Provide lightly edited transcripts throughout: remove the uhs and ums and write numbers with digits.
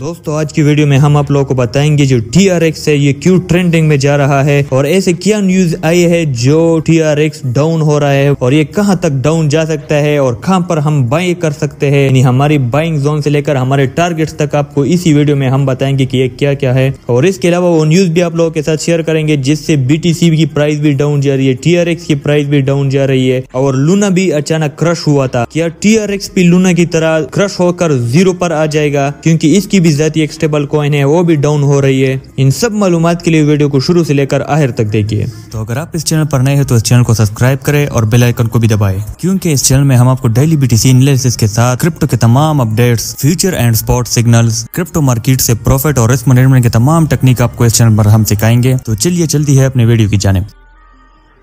दोस्तों आज की वीडियो में हम आप लोगों को बताएंगे जो TRX है ये क्यों ट्रेंडिंग में जा रहा है और ऐसे क्या न्यूज आई है जो TRX डाउन हो रहा है और ये कहां तक डाउन जा सकता है और कहां पर हम बाई कर सकते हैं, यानी हमारी बाइंग जोन से लेकर हमारे टारगेट्स तक आपको इसी वीडियो में हम बताएंगे कि ये क्या क्या है। और इसके अलावा वो न्यूज भी आप लोगों के साथ शेयर करेंगे जिससे BTC की प्राइस भी डाउन जा रही है, TRX की प्राइस भी डाउन जा रही है और लूना भी अचानक क्रश हुआ था। क्या TRX भी लूना की तरह क्रश होकर 0 पर आ जाएगा, क्योंकि इसकी भी जाती एक स्टेबल कॉइन है वो भी डाउन हो रही है। इन सब मालूमात के लिए वीडियो को शुरू से लेकर आखिर तक देखिए। तो अगर आप इस चैनल पर नए हैं तो इस चैनल को सब्सक्राइब करें और बेल आइकन को भी दबाएं, क्योंकि इस चैनल में हम आपको डेली BTC एनालिसिस के साथ क्रिप्टो के तमाम updates, future and spot signals, crypto market से प्रॉफिट और रिस्क मैनेजमेंट के तमाम टेक्निक आपको इस चैनल पर हम सिखाएंगे। तो चलिए चलती है अपने वीडियो की जानिब।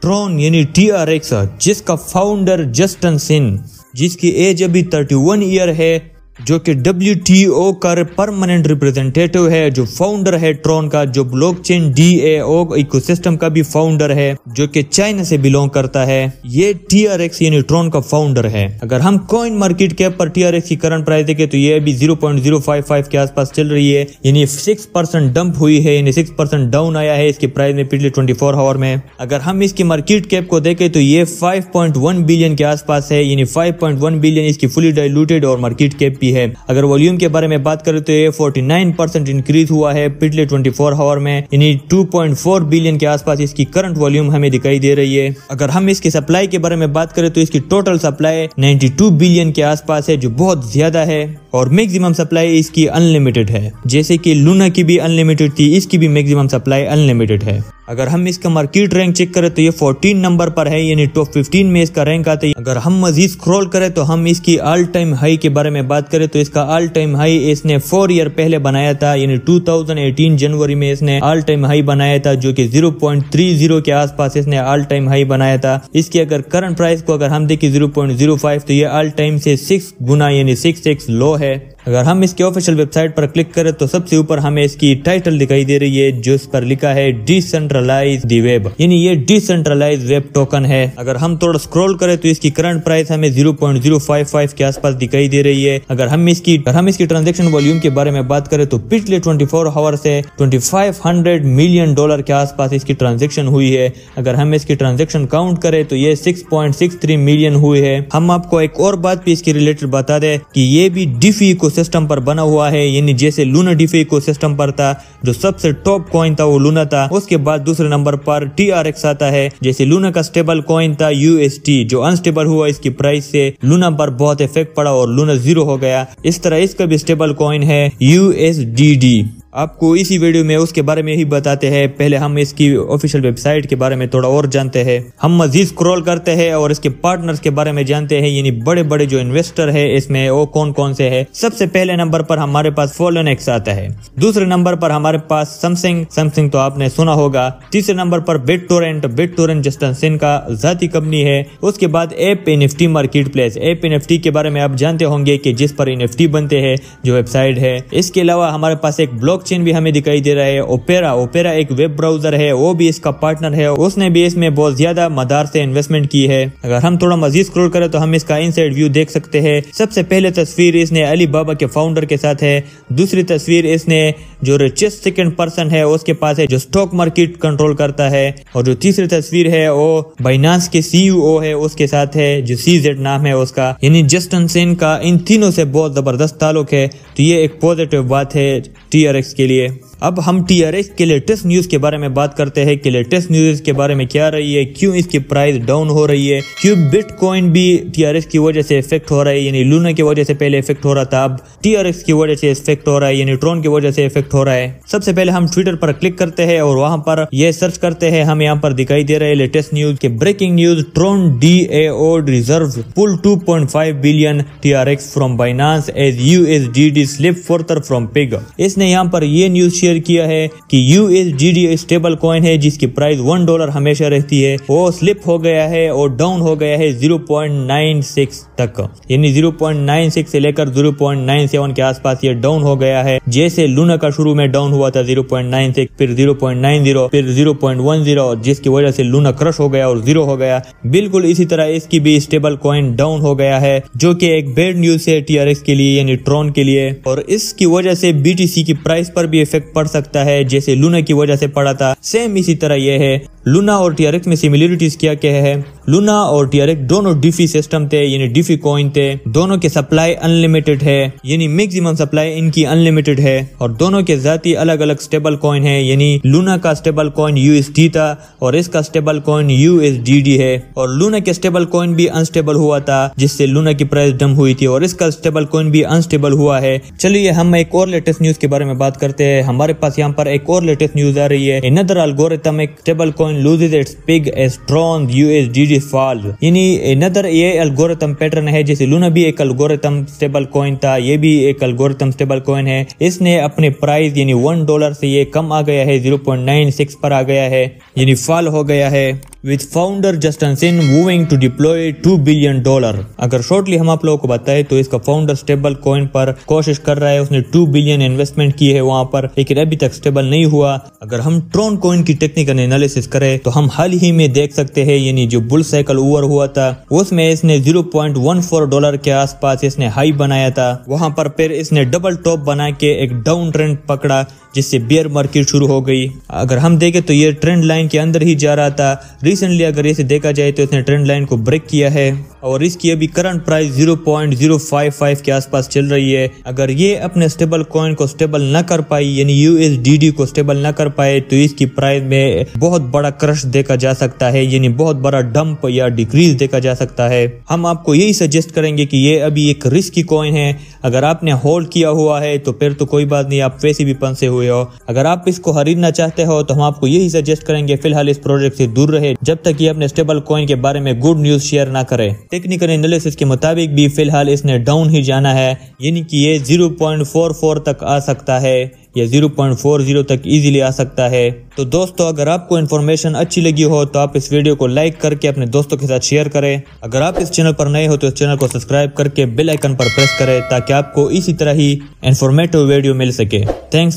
ट्रॉन यानी TRX जिसका फाउंडर जस्टिन सिन, जिसकी एज अभी 31 ईयर है, जो कि WTO का परमानेंट रिप्रेजेंटेटिव है, जो फाउंडर है ट्रॉन का, जो ब्लॉकचेन DAO इकोसिस्टम का भी फाउंडर है, जो कि चाइना से बिलोंग करता है। ये TRX यानी ट्रॉन का फाउंडर है। अगर हम कॉइन मार्केट कैप पर TRX की करंट प्राइस देखें तो ये अभी 0.055 के आसपास चल रही है, यानी 6% डंप हुई है, यानी 6% डाउन आया है इसकी प्राइस में पिछले 24 आवर में। अगर हम इसकी मार्केट कैप को देखें तो ये 5.1 बिलियन के आसपास है, यानी 5.1 बिलियन इसकी फुली डाइल्यूटेड और मार्केट कैप है। अगर वॉल्यूम के बारे में बात करें तो ये 49% इंक्रीज हुआ है पिछले 24 आवर में, यानी 2.4 बिलियन के आसपास इसकी करंट वॉल्यूम हमें दिखाई दे रही है। अगर हम इसकी सप्लाई के बारे में बात करें तो इसकी टोटल सप्लाई 92 बिलियन के आसपास है, जो बहुत ज्यादा है, और मैक्सिमम सप्लाई इसकी अनलिमिटेड है। जैसे कि लूना की भी अनलिमिटेड थी, इसकी भी मैक्सिमम सप्लाई अनलिमिटेड है। अगर हम इसका मार्केट रैंक चेक करें तो ये 14 नंबर पर है, यानी टॉप 15 में इसका रैंक आता है। अगर हम मजीद स्क्रॉल करें तो हम इसकी ऑल टाइम हाई के बारे में बात करें तो इसका ऑल टाइम हाई इसने 4 ईयर पहले बनाया था, यानी 2018 जनवरी में इसने ऑल टाइम हाई बनाया था, जो कि 0.30 के आसपास इसने ऑल टाइम हाई बनाया था। इसकी अगर करंट प्राइस को अगर हम देखें 0.05 तो ये ऑल टाइम से 6 गुना यानी 6x लो है। अगर हम इसके ऑफिशियल वेबसाइट पर क्लिक करें तो सबसे ऊपर हमें इसकी टाइटल दिखाई दे रही है, जो इस पर लिखा है डिसेंट्रलाइज द वेब, यानी ये डिसेंट्रलाइज वेब टोकन है। अगर हम थोड़ा स्क्रॉल करें तो इसकी करंट प्राइस हमें 0.055 के आसपास दिखाई दे रही है। अगर हम इसकी ट्रांजैक्शन वॉल्यूम के बारे में बात करें तो पिछले 24 आवर से $2500 मिलियन के आसपास इसकी ट्रांजैक्शन हुई है। अगर हम इसकी ट्रांजैक्शन काउंट करें तो ये 6.63 मिलियन हुए है। हम आपको एक और बात भी इसकी रिलेटेड बता दें कि ये भी डिफी सिस्टम पर बना हुआ है, यानी जैसे लूना डिफी को सिस्टम पर था, जो सबसे टॉप कॉइन था वो लूना था, उसके बाद दूसरे नंबर पर TRX आता है। जैसे लूना का स्टेबल कॉइन था UST, जो अनस्टेबल हुआ इसकी प्राइस से लूना पर बहुत इफेक्ट पड़ा और लूना 0 हो गया। इस तरह इसका भी स्टेबल कॉइन है USDD। आपको इसी वीडियो में उसके बारे में ही बताते हैं। पहले हम इसकी ऑफिशियल वेबसाइट के बारे में थोड़ा और जानते हैं। हम मजीद स्क्रॉल करते हैं और इसके पार्टनर्स के बारे में जानते हैं, यानी बड़े बड़े जो इन्वेस्टर है इसमें वो कौन कौन से है। सबसे पहले नंबर पर हमारे पास Poloniex आता है। दूसरे नंबर पर हमारे पास समथिंग तो आपने सुना होगा। तीसरे नंबर पर BitTorrent जस्टिन सिन का जाती कंपनी है। उसके बाद Ape NFT market place, Ape NFT के बारे में आप जानते होंगे कि जिस पर NFT बनते हैं, जो वेबसाइट है। इसके अलावा हमारे पास एक ब्लॉकचेन भी हमें दिखाई दे रहा है, ओपेरा एक वेब ब्राउजर है, वो भी इसका पार्टनर है, उसने भी इसमें बहुत ज्यादा मदार से इन्वेस्टमेंट की है। अगर हम थोड़ा मजीद स्क्रॉल करें तो हम इसका इनसाइड व्यू देख सकते हैं। सबसे पहले तस्वीर इसने अलीबाबा के फाउंडर के साथ है। दूसरी तस्वीर इसने जो रिचेस्ट सेकंड पर्सन है उसके पास है, जो स्टॉक मार्केट कंट्रोल करता है। और जो तीसरी तस्वीर है वो बाइनांस के CEO है उसके साथ है, जो CZ नाम है उसका, यानी जस्टिन सिन का इन तीनों से बहुत जबरदस्त ताल्लुक है। तो ये एक पॉजिटिव बात है TRX के लिए। अब हम TRX के लेटेस्ट न्यूज के बारे में बात करते हैं कि लेटेस्ट न्यूज के बारे में क्या रही है, क्यों इसकी प्राइस डाउन हो रही है, क्यों बिटकॉइन भी TRX की वजह से इफेक्ट हो रहा है, यानी लूना की वजह से पहले इफेक्ट हो रहा था, अब TRX की वजह से इफेक्ट हो रहा है, यानी ट्रॉन की वजह से इफेक्ट हो रहा है। सबसे पहले हम ट्विटर पर क्लिक करते हैं और वहां पर ये सर्च करते हैं। हम यहाँ पर दिखाई दे रहे हैं लेटेस्ट न्यूज के breaking news, Tron DAO reserve pull 2.5 billion TRX from Binance as USDD slip further from peg. इसने यहाँ पर ये न्यूज शेयर किया है कि USDD स्टेबल कॉइन है जिसकी प्राइस $1 हमेशा रहती है, वो स्लिप हो गया है और डाउन हो गया है 0.96 तक, यानी 0.96 से लेकर 0.97 के आसपास ये डाउन हो गया है। जैसे लूना का शुरू में डाउन हुआ था 0.96, फिर 0.90, फिर 0.10, जिसकी वजह से लूना क्रश हो गया और 0 हो गया। बिल्कुल इसी तरह इसकी भी स्टेबल कॉइन डाउन हो गया है, जो कि एक बैड न्यूज है TRX के लिए, यानी ट्रॉन के लिए, और इसकी वजह से BTC की प्राइस पर भी इफेक्ट पड़ सकता है, जैसे लूना की वजह से पड़ा था। सेम इसी तरह यह है। लूना और TRX में सिमिलरिटीज क्या क्या है? लूना और TRX दोनों डिफी सिस्टम थे, यानी डिफी कॉइन थे। दोनों के सप्लाई अनलिमिटेड है, यानी मैक्सिमम सप्लाई इनकी अनलिमिटेड है, और दोनों के जाती अलग अलग स्टेबल कॉइन है, यानी लूना का स्टेबल कॉइन USD था और इसका स्टेबल कॉइन USDD है। और लूना के स्टेबल कॉइन भी अनस्टेबल हुआ था, जिससे लूना की प्राइस डम हुई थी, और इसका स्टेबल कॉइन भी अनस्टेबल हुआ है। चलिए हम एक और लेटेस्ट न्यूज के बारे में बात करते हैं। हमारे पास यहाँ पर एक और लेटेस्ट न्यूज आ रही है। Another algorithm stable coin loses its pig as Tron USDD fall, यानी another ये एल्गोरिथम पैटर्न है। जैसे लूना भी एक एल्गोरिथम स्टेबल कॉइन था, ये भी एक एल्गोरिथम स्टेबल कॉइन है। इसने अपने प्राइस यानी $1 से ये कम आ गया है, 0.96 पर आ गया है, यानी फॉल हो गया है। With founder Justin Sin moving to deploy $2 billion। अगर शॉर्टली हम आप लोगों को बताएं तो इसका फाउंडर स्टेबल कॉइन पर कोशिश कर रहा है, उसने 2 बिलियन इन्वेस्टमेंट की है वहां पर, लेकिन अभी तक स्टेबल नहीं हुआ। अगर हम ट्रॉन कॉइन की टेक्निकल एनालिसिस करें तो हम हाल ही में देख सकते हैं, यानी जो बुल साइकिल ओवर हुआ था उसमें इसने $0.14 के आसपास इसने हाई बनाया था। वहां पर फिर इसने डबल टॉप बना के एक डाउन ट्रेंड पकड़ा, जिससे बियर मार्केट शुरू हो गई। अगर हम देखें तो ये ट्रेंड लाइन के अंदर ही जा रहा था। रिसेंटली अगर इसे देखा जाए तो इसने ट्रेंड लाइन को ब्रेक किया है और इसकी अभी करंट प्राइस 0.055 के आसपास चल रही है। अगर ये अपने स्टेबल कॉइन को स्टेबल न कर पाई, यानी USDD को स्टेबल न कर पाए, तो इसकी प्राइस में बहुत बड़ा क्रश देखा जा सकता है, यानी बहुत बड़ा डंप या डिक्रीज देखा जा सकता है। हम आपको यही सजेस्ट करेंगे कि ये अभी एक रिस्की कॉइन है। अगर आपने होल्ड किया हुआ है तो फिर तो कोई बात नहीं, आप वैसे भी फंसे हुए हो। अगर आप इसको खरीदना चाहते हो तो हम आपको यही सजेस्ट करेंगे फिलहाल इस प्रोजेक्ट से दूर रहे, जब तक ये अपने स्टेबल कॉइन के बारे में गुड न्यूज शेयर ना करे। टेक्निकल एनालिसिस के मुताबिक भी फिलहाल इसने डाउन ही जाना है, यानी कि ये 0.44 तक आ सकता है या 0.40 तक इजीली आ सकता है। तो दोस्तों, अगर आपको इन्फॉर्मेशन अच्छी लगी हो तो आप इस वीडियो को लाइक करके अपने दोस्तों के साथ शेयर करें। अगर आप इस चैनल पर नए हो तो इस चैनल को सब्सक्राइब करके बेल आइकन पर प्रेस करें, ताकि आपको इसी तरह ही इंफॉर्मेटिव वीडियो मिल सके। थैंक्स।